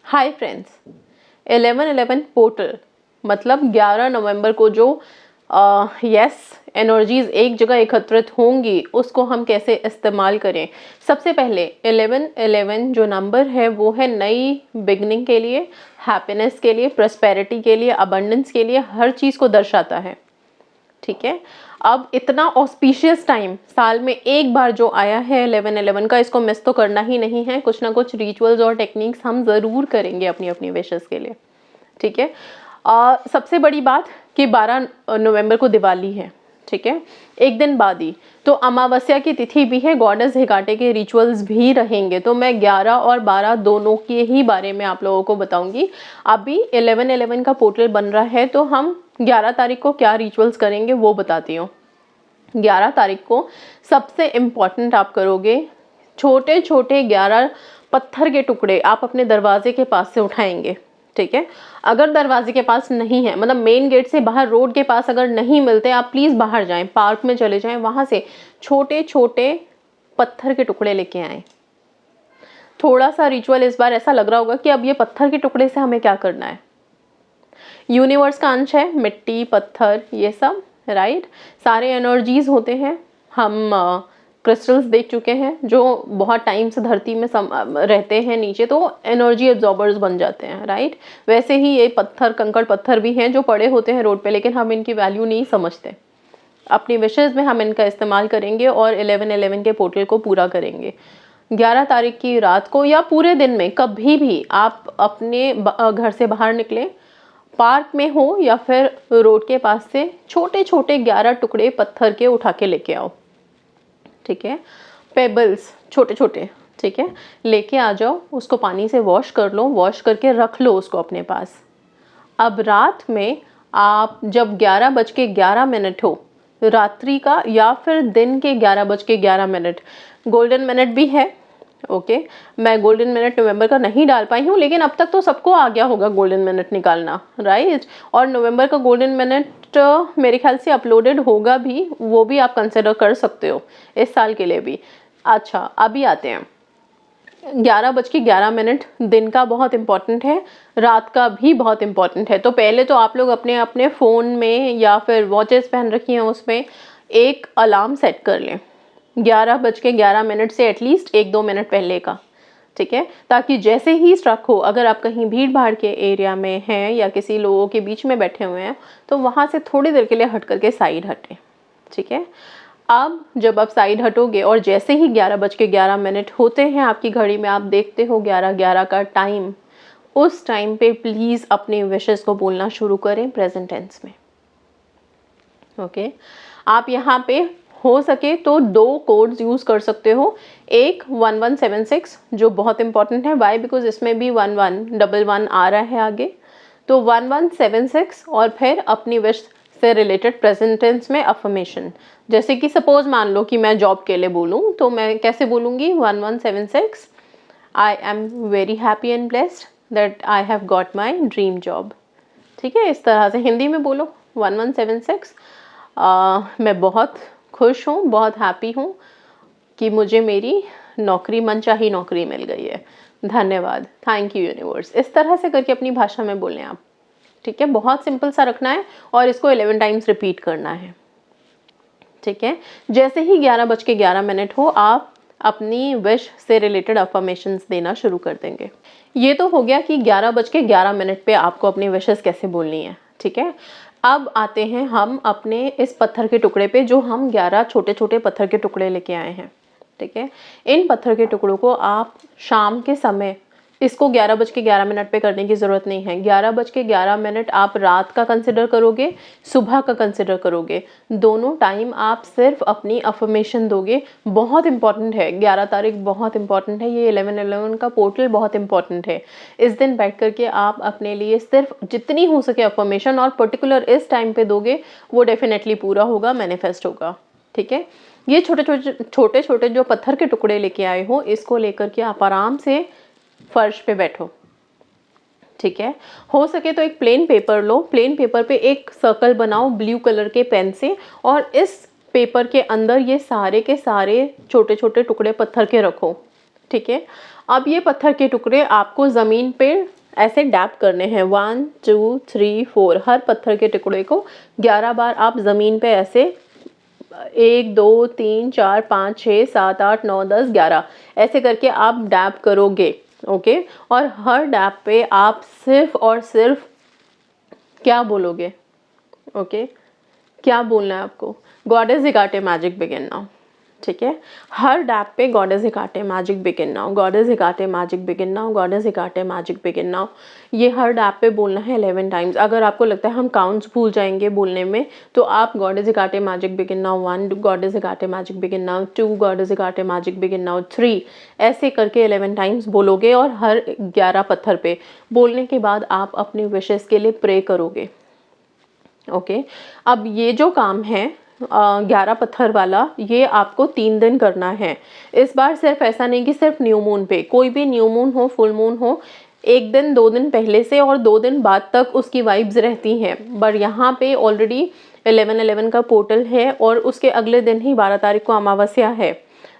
Hi friends, 11/11 portal मतलब 11 नवंबर को जो एनर्जीज एक जगह एकत्रित होंगी उसको हम कैसे इस्तेमाल करें। सबसे पहले 11/11 जो नंबर है वो है नई बिगनिंग के लिए, हैप्पीनेस के लिए, प्रॉस्पेरिटी के लिए, अबंडेंस के लिए, हर चीज़ को दर्शाता है। ठीक है, अब इतना ऑस्पिशियस टाइम साल में एक बार जो आया है 11/11 का, इसको मिस तो करना ही नहीं है। कुछ ना कुछ रिचुअल्स और टेक्निक्स हम ज़रूर करेंगे अपनी अपनी विशेस के लिए। ठीक है, सबसे बड़ी बात कि 12 नवंबर को दिवाली है। ठीक है, एक दिन बाद ही तो अमावस्या की तिथि भी है, गॉडेस हेकाटे के रिचुअल्स भी रहेंगे। तो मैं 11 और 12 दोनों के ही बारे में आप लोगों को बताऊंगी। अभी 11/11 का पोर्टल बन रहा है तो हम 11 तारीख को क्या रिचुअल्स करेंगे वो बताती हूँ। 11 तारीख को सबसे इम्पॉर्टेंट आप करोगे, छोटे छोटे 11 पत्थर के टुकड़े आप अपने दरवाजे के पास से उठाएंगे। ठीक है, अगर दरवाजे के पास नहीं है, मतलब मेन गेट से बाहर रोड के पास अगर नहीं मिलते, आप प्लीज़ बाहर जाएं, पार्क में चले जाएं, वहाँ से छोटे छोटे पत्थर के टुकड़े लेके आएँ। थोड़ा सा रिचुअल इस बार ऐसा लग रहा होगा कि अब ये पत्थर के टुकड़े से हमें क्या करना है। यूनिवर्स का अंश है मिट्टी, पत्थर, ये सब, राइट। सारे एनर्जीज होते हैं। हम क्रिस्टल्स देख चुके हैं जो बहुत टाइम से धरती में रहते हैं नीचे, तो एनर्जी एब्जॉर्बर्स बन जाते हैं, राइट। वैसे ही ये पत्थर, कंकड़ पत्थर भी हैं जो पड़े होते हैं रोड पे, लेकिन हम इनकी वैल्यू नहीं समझते। अपनी विशेज़ में हम इनका इस्तेमाल करेंगे और 11/11 के पोर्टल को पूरा करेंगे। 11 तारीख की रात को या पूरे दिन में कभी भी आप अपने घर से बाहर निकलें, पार्क में हो या फिर रोड के पास से छोटे छोटे 11 टुकड़े पत्थर के उठा के लेके आओ। ठीक है, पेबल्स छोटे छोटे, ठीक है, लेके आ जाओ। उसको पानी से वॉश कर लो, वॉश करके रख लो उसको अपने पास। अब रात में आप जब 11:11 हो रात्रि का, या फिर दिन के 11:11, गोल्डन मिनट भी है। ओके, मैं गोल्डन मिनट नवंबर का नहीं डाल पाई हूँ, लेकिन अब तक तो सबको आ गया होगा गोल्डन मिनट निकालना, राइट। और नवंबर का गोल्डन मिनट मेरे ख्याल से अपलोडेड होगा भी, वो भी आप कंसिडर कर सकते हो इस साल के लिए भी। अच्छा, अभी आते हैं 11:11, दिन का बहुत इंपॉर्टेंट है, रात का भी बहुत इंपॉर्टेंट है। तो पहले तो आप लोग अपने अपने फ़ोन में या फिर वॉचेस पहन रखी हैं उसमें एक अलार्म सेट कर लें 11:11 से एटलीस्ट 1-2 मिनट पहले का। ठीक है, ताकि जैसे ही स्ट्रक हो, अगर आप कहीं भीड़ भाड़ के एरिया में हैं या किसी लोगों के बीच में बैठे हुए हैं, तो वहाँ से थोड़ी देर के लिए हट करके साइड हटें। ठीक है, अब जब आप साइड हटोगे और जैसे ही 11:11 होते हैं आपकी घड़ी में, आप देखते हो 11:11 का टाइम, उस टाइम पे प्लीज़ अपने विशेस को बोलना शुरू करें प्रेजेंट टेंस में। ओके, आप यहाँ पे हो सके तो 2 कोड्स यूज़ कर सकते हो। एक 1176 जो बहुत इंपॉर्टेंट है, वाई बिकॉज इसमें भी 1111 आ रहा है आगे, तो 1176 और फिर अपनी विश से रिलेटेड प्रेजेंट टेंस में अफर्मेशन। जैसे कि सपोज मान लो कि मैं जॉब के लिए बोलूँ, तो मैं कैसे बोलूँगी 1176, I am very happy and blessed that I have got my dream job. ठीक है, इस तरह से हिंदी में बोलो 1176, मैं बहुत खुश हूँ, बहुत हैप्पी हूँ कि मुझे मेरी नौकरी, मनचाही नौकरी मिल गई है, धन्यवाद, थैंक यू यूनिवर्स। इस तरह से करके अपनी भाषा में बोलें आप। ठीक है, बहुत सिंपल सा रखना है और इसको 11 टाइम्स रिपीट करना है। ठीक है, जैसे ही 11:11 हो, आप अपनी विश से रिलेटेड अफर्मेशंस देना शुरू कर देंगे। ये तो हो गया कि 11:11 पे आपको अपनी विशेस कैसे बोलनी है। ठीक है, अब आते हैं हम अपने इस पत्थर के टुकड़े पे, जो हम 11 छोटे छोटे पत्थर के टुकड़े लेके आए हैं। ठीक है, इन पत्थर के टुकड़ों को आप शाम के समय, इसको 11:11 पे करने की ज़रूरत नहीं है। 11:11 आप रात का कंसिडर करोगे, सुबह का कंसिडर करोगे, दोनों टाइम आप सिर्फ अपनी अफर्मेशन दोगे। बहुत इंपॉर्टेंट है, 11 तारीख बहुत इंपॉर्टेंट है, ये 11/11 का पोर्टल बहुत इंपॉर्टेंट है। इस दिन बैठ करके आप अपने लिए सिर्फ जितनी हो सके अफर्मेशन, और पर्टिकुलर इस टाइम पे दोगे, वो डेफिनेटली पूरा होगा, मैनिफेस्ट होगा। ठीक है, ये छोटे छोटे जो पत्थर के टुकड़े लेके आए हो, इसको लेकर के आप आराम से फर्श पे बैठो। ठीक है, हो सके तो एक प्लेन पेपर लो, प्लेन पेपर पे एक सर्कल बनाओ ब्लू कलर के पेन से, और इस पेपर के अंदर ये सारे के सारे छोटे छोटे टुकड़े पत्थर के रखो। ठीक है। अब ये पत्थर के टुकड़े आपको ज़मीन पे ऐसे डैप करने हैं, 1 2 3 4, हर पत्थर के टुकड़े को 11 बार आप ज़मीन पे ऐसे 1 2 3 4 5 6 7 8 9 10 11 ऐसे करके आप डैप करोगे। ओके, और हर डैप पे आप सिर्फ और सिर्फ क्या बोलोगे? ओके, क्या बोलना है आपको? God is Hecate magic begin now. ठीक है, हर डैप पे god is Hecate magic begin now, god is Hecate magic begin now, god is Hecate magic begin now. ये हर डैप पे बोलना है 11 टाइम्स। अगर आपको लगता है हम काउंट्स भूल जाएंगे बोलने में, तो आप god is Hecate magic begin now 1, god is Hecate magic begin now 2, god is Hecate magic begin now 3, ऐसे करके 11 टाइम्स बोलोगे। और हर 11 पत्थर पे बोलने के बाद आप अपनी विशेस के लिए प्रे करोगे। ओके, अब ये जो काम है 11 पत्थर वाला, ये आपको 3 दिन करना है। इस बार सिर्फ ऐसा नहीं कि सिर्फ न्यू मून पे, कोई भी न्यू मून हो, फुल मून हो, 1 दिन 2 दिन पहले से और 2 दिन बाद तक उसकी वाइब्स रहती हैं। बट यहाँ पे ऑलरेडी 11/11 का पोर्टल है और उसके अगले दिन ही 12 तारीख को अमावस्या है।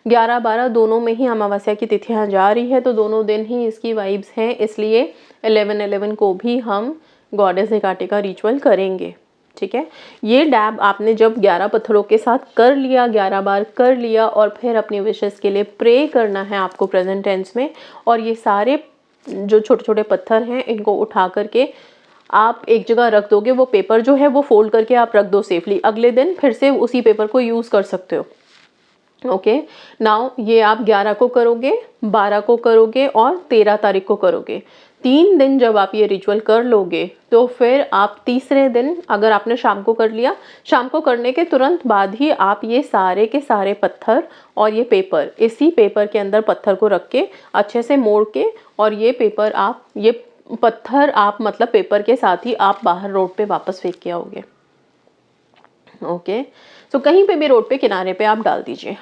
11-12 दोनों में ही अमावस्या की तिथियाँ जा रही है, तो दोनों दिन ही इसकी वाइब्स हैं, इसलिए 11/11 को भी हम गॉडेस हेकाटे का रिचुअल करेंगे। ठीक है, ये डैब आपने जब 11 पत्थरों के साथ कर लिया, 11 बार कर लिया, और फिर अपनी विशेस के लिए प्रे करना है आपको प्रेजेंट टेंस में। और ये सारे जो छोटे छोटे पत्थर हैं इनको उठा करके आप एक जगह रख दोगे। वो पेपर जो है वो फोल्ड करके आप रख दो सेफली, अगले दिन फिर से उसी पेपर को यूज़ कर सकते हो। ओके, नाउ ये आप 11 को करोगे, 12 को करोगे और 13 तारीख को करोगे। 3 दिन जब आप ये रिचुअल कर लोगे, तो फिर आप तीसरे दिन, अगर आपने शाम को कर लिया, शाम को करने के तुरंत बाद ही आप ये सारे के सारे पत्थर और ये पेपर, इसी पेपर के अंदर पत्थर को रख के अच्छे से मोड़ के, और ये पेपर आप, ये पत्थर आप मतलब पेपर के साथ ही आप बाहर रोड पे वापस फेंक के आओगे। ओके, सो कहीं पे भी रोड पे किनारे पे आप डाल दीजिए।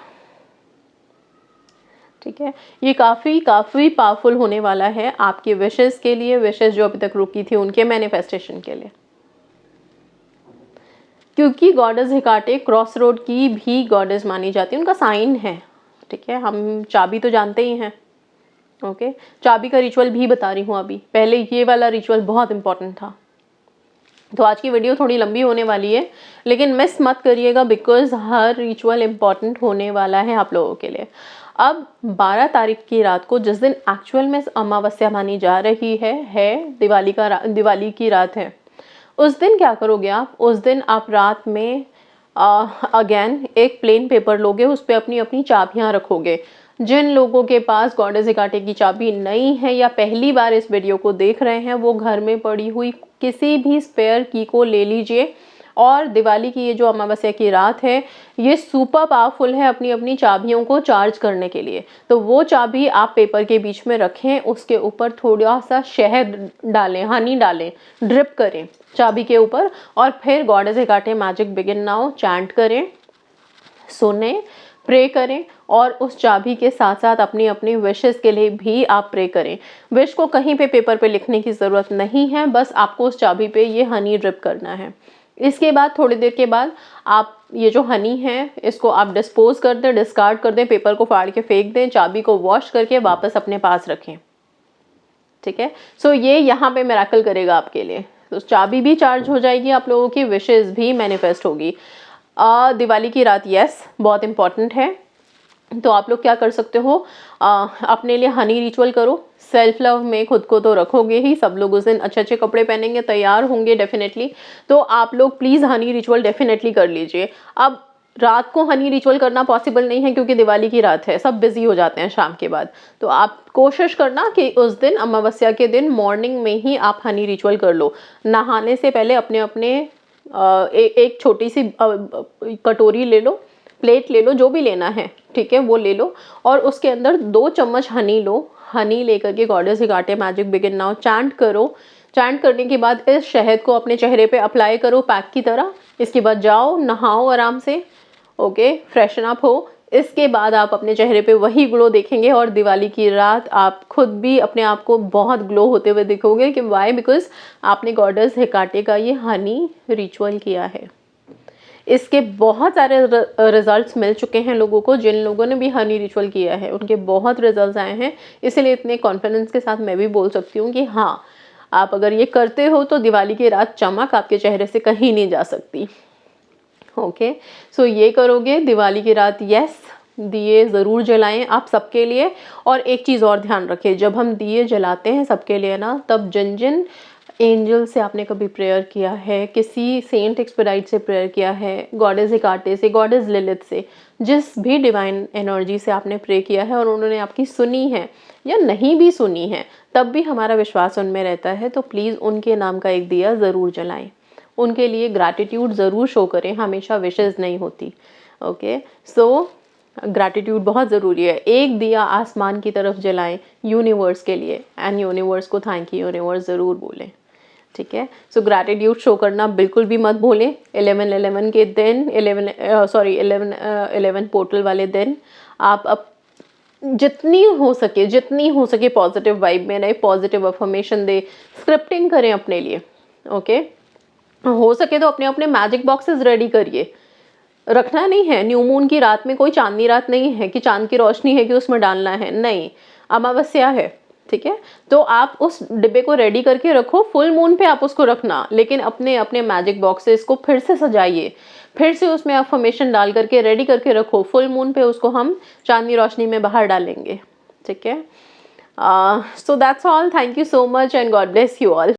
ठीक है, ये काफ़ी पावरफुल होने वाला है आपकी विशेस के लिए, विशेस जो अभी तक रुकी थी उनके मैनिफेस्टेशन के लिए। क्योंकि गॉडेस हेकाटे क्रॉस रोड की भी गॉडेस मानी जाती है, उनका साइन है। ठीक है, हम चाबी तो जानते ही हैं। ओके, चाबी का रिचुअल भी बता रही हूँ अभी, पहले ये वाला रिचुअल बहुत इंपॉर्टेंट था। तो आज की वीडियो थोड़ी लंबी होने वाली है, लेकिन मिस मत करिएगा, बिकॉज हर रिचुअल इम्पॉर्टेंट होने वाला है आप लोगों के लिए। अब 12 तारीख की रात को, जिस दिन एक्चुअल में अमावस्या मानी जा रही है दिवाली की रात है, उस दिन क्या करोगे आप? उस दिन आप रात में अगेन एक प्लेन पेपर लोगे, उस पर अपनी अपनी चाबियां रखोगे। जिन लोगों के पास गॉडेस हेकाटे की चाबी नहीं है या पहली बार इस वीडियो को देख रहे हैं, वो घर में पड़ी हुई किसी भी स्पेयर की को ले लीजिए। और दिवाली की ये जो अमावस्या की रात है, ये सुपर पावरफुल है अपनी अपनी चाबियों को चार्ज करने के लिए। तो वो चाबी आप पेपर के बीच में रखें, उसके ऊपर थोड़ा सा शहद डालें, हनी डालें, ड्रिप करें चाबी के ऊपर, और फिर goddess Hecate magic begin now chant करें, सुने, प्रे करें, और उस चाबी के साथ साथ अपनी अपनी विशेस के लिए भी आप प्रे करें। विश को कहीं पे पेपर पे लिखने की ज़रूरत नहीं है, बस आपको उस चाबी पे ये हनी ड्रिप करना है। इसके बाद थोड़ी देर के बाद आप ये जो हनी है इसको आप डिस्पोज कर दें, डिस्कार्ड कर दें, पेपर को फाड़ के फेंक दें, चाबी को वॉश करके वापस अपने पास रखें। ठीक है, सो ये यहाँ पे मिरेकल करेगा आपके लिए। तो चाबी भी चार्ज हो जाएगी, आप लोगों की विशेस भी मैनिफेस्ट होगी। दिवाली की रात यस बहुत इंपॉर्टेंट है, तो आप लोग क्या कर सकते हो, अपने लिए हनी रिचुअल करो। सेल्फ लव में खुद को तो रखोगे ही, सब लोग उस दिन अच्छे अच्छे कपड़े पहनेंगे, तैयार होंगे डेफिनेटली, तो आप लोग प्लीज़ हनी रिचुअल डेफिनेटली कर लीजिए। अब रात को हनी रिचुअल करना पॉसिबल नहीं है क्योंकि दिवाली की रात है, सब बिजी हो जाते हैं शाम के बाद। तो आप कोशिश करना कि उस दिन अमावस्या के दिन मॉर्निंग में ही आप हनी रिचुअल कर लो। नहाने से पहले अपने अपने एक छोटी सी कटोरी ले लो, प्लेट ले लो, जो भी लेना है, ठीक है, वो ले लो, और उसके अंदर 2 चम्मच हनी लो। हनी लेकर के goddess Hecate magic begin now chant करो। चैंट करने के बाद इस शहद को अपने चेहरे पे अप्लाई करो पैक की तरह। इसके बाद जाओ नहाओ आराम से, ओके, फ्रेशन अप हो। इसके बाद आप अपने चेहरे पे वही ग्लो देखेंगे, और दिवाली की रात आप खुद भी अपने आप को बहुत ग्लो होते हुए दिखोगे। कि वाई? बिकॉज आपने गॉडेस हेकाटे का ये हनी रिचुअल किया है। इसके बहुत सारे रिजल्ट्स मिल चुके हैं लोगों को, जिन लोगों ने भी हनी रिचुअल किया है उनके बहुत रिजल्ट्स आए हैं। इसीलिए इतने कॉन्फिडेंस के साथ मैं भी बोल सकती हूँ कि हाँ, आप अगर ये करते हो तो दिवाली की रात चमक आपके चेहरे से कहीं नहीं जा सकती। ओके, सो ये करोगे दिवाली की रात, यस, दिए ज़रूर जलाएं आप सबके लिए। और एक चीज़ और ध्यान रखें, जब हम दिए जलाते हैं सबके लिए ना, तब जिन जिन एंजल से आपने कभी प्रेयर किया है, किसी सेंट एक्सपेडाइट से प्रेयर किया है, गॉडेस हिकाटे से, गॉडेस लिलिथ से, जिस भी डिवाइन एनर्जी से आपने प्रे किया है और उन्होंने आपकी सुनी है या नहीं भी सुनी है, तब भी हमारा विश्वास उनमें रहता है, तो प्लीज़ उनके नाम का एक दिया ज़रूर जलाएं। उनके लिए ग्रैटिट्यूड ज़रूर शो करें, हमेशा विशेज़ नहीं होती। ओके, सो ग्रैटिट्यूड बहुत ज़रूरी है। एक दिया आसमान की तरफ जलाएं यूनिवर्स के लिए, एंड यूनिवर्स को थैंक यू यूनिवर्स ज़रूर बोलें। ठीक है, सो ग्रैटिट्यूड शो करना बिल्कुल भी मत भूलें। 11/11 के दिन 11 पोर्टल वाले दिन आप अब जितनी हो सके पॉजिटिव वाइब में रहे, पॉजिटिव अफर्मेशन दे, स्क्रिप्टिंग करें अपने लिए। ओके, हो सके तो अपने अपने मैजिक बॉक्सेस रेडी करिए। रखना नहीं है, न्यू मून की रात में कोई चांदनी रात नहीं है कि चांद की रोशनी है कि उसमें डालना है, नहीं, अमावस्या है। ठीक है, तो आप उस डिब्बे को रेडी करके रखो, फुल मून पे आप उसको रखना, लेकिन अपने अपने मैजिक बॉक्सेस को फिर से सजाइए, फिर से उसमें अफर्मेशन डाल करके रेडी करके रखो। फुल मून पे उसको हम चांदनी रोशनी में बाहर डालेंगे। ठीक है, so that's all, thank you so much and God bless you all.